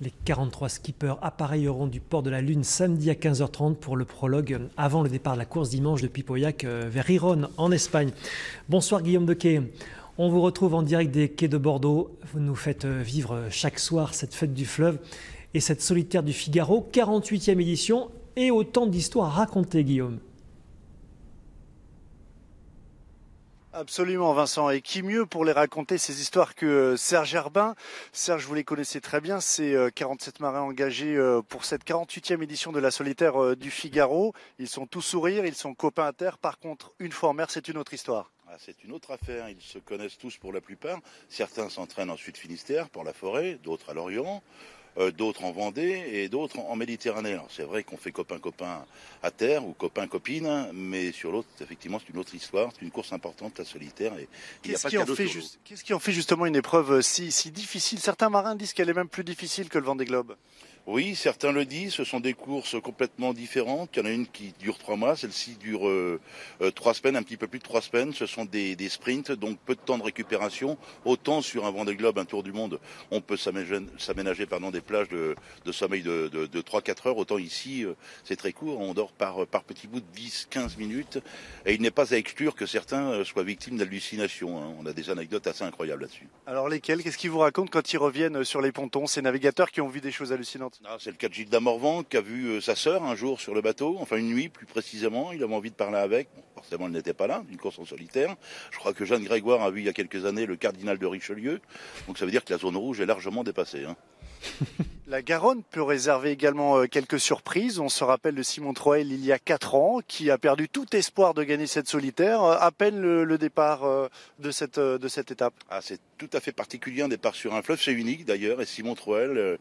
Les 43 skippers appareilleront du port de la Lune samedi à 15h30 pour le prologue avant le départ de la course dimanche depuis Pauillac vers Irone en Espagne. Bonsoir Guillaume Dequet. On vous retrouve en direct des quais de Bordeaux. Vous nous faites vivre chaque soir cette fête du fleuve et cette solitaire du Figaro, 48e édition et autant d'histoires à raconter, Guillaume. Absolument Vincent, et qui mieux pour les raconter ces histoires que Serge Herbin. Serge, vous les connaissez très bien, c'est 47 marins engagés pour cette 48e édition de la solitaire du Figaro. Ils sont tous sourires, ils sont copains à terre. Par contre, une fois en mer, c'est une autre histoire. C'est une autre affaire, ils se connaissent tous pour la plupart. Certains s'entraînent en Sud-Finistère pour la forêt, d'autres à Lorient. D'autres en Vendée et d'autres en Méditerranée. Alors c'est vrai qu'on fait copain-copain à terre ou copain-copine, mais sur l'autre, effectivement, c'est une autre histoire, c'est une course importante, la solitaire. Et qu'est-ce qui en fait justement une épreuve si difficile? Certains marins disent qu'elle est même plus difficile que le Vendée Globe. Oui, certains le disent, ce sont des courses complètement différentes. Il y en a une qui dure 3 mois, celle-ci dure 3 semaines, un petit peu plus de 3 semaines. Ce sont des sprints, donc peu de temps de récupération. Autant sur un Vendée Globe, un Tour du Monde, on peut s'aménager des plages de sommeil de 3-4 heures. Autant ici, c'est très court, on dort par petits bouts de 10-15 minutes. Et il n'est pas à exclure que certains soient victimes d'hallucinations. On a des anecdotes assez incroyables là-dessus. Alors lesquelles? Qu'est-ce qu'ils vous racontent quand ils reviennent sur les pontons, ces navigateurs qui ont vu des choses hallucinantes? C'est le cas de Gilles Damorvan qui a vu sa sœur un jour sur le bateau, enfin une nuit plus précisément, il avait envie de parler avec, bon, forcément elle n'était pas là, une course en solitaire. Je crois que Jeanne Grégoire a vu il y a quelques années le cardinal de Richelieu, donc ça veut dire que la zone rouge est largement dépassée. La Garonne peut réserver également quelques surprises. On se rappelle de Simon Troel il y a 4 ans qui a perdu tout espoir de gagner cette solitaire à peine le départ de cette étape. C'est tout à fait particulier, un départ sur un fleuve, c'est unique d'ailleurs, et Simon Troel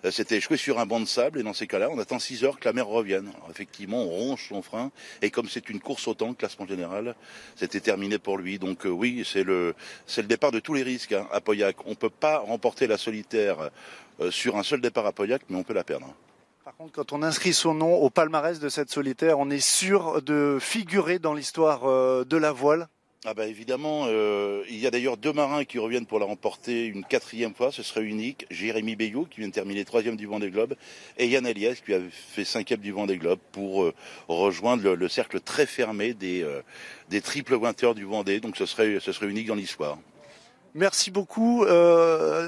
s'était échoué sur un banc de sable et dans ces cas-là on attend 6 heures que la mer revienne. Alors, effectivement on ronge son frein et comme c'est une course au temps, classement général, c'était terminé pour lui. Donc oui, c'est le départ de tous les risques à Pauillac. On ne peut pas remporter la solitaire sur un seul départ à Pauillac, mais on peut la perdre. Par contre, quand on inscrit son nom au palmarès de cette solitaire, on est sûr de figurer dans l'histoire de la voile. Évidemment, il y a d'ailleurs 2 marins qui reviennent pour la remporter une 4e fois, ce serait unique. Jérémy Bayou qui vient de terminer 3e du Vendée Globe et Yann Eliès qui a fait 5e du Vendée Globe pour rejoindre le cercle très fermé des triples vainqueurs du Vendée. Donc ce serait unique dans l'histoire. Merci beaucoup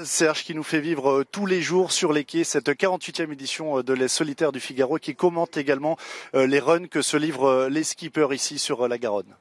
Serge qui nous fait vivre tous les jours sur les quais cette 48e édition de la solitaire du Figaro qui commente également les runs que se livrent les skippers ici sur la Garonne.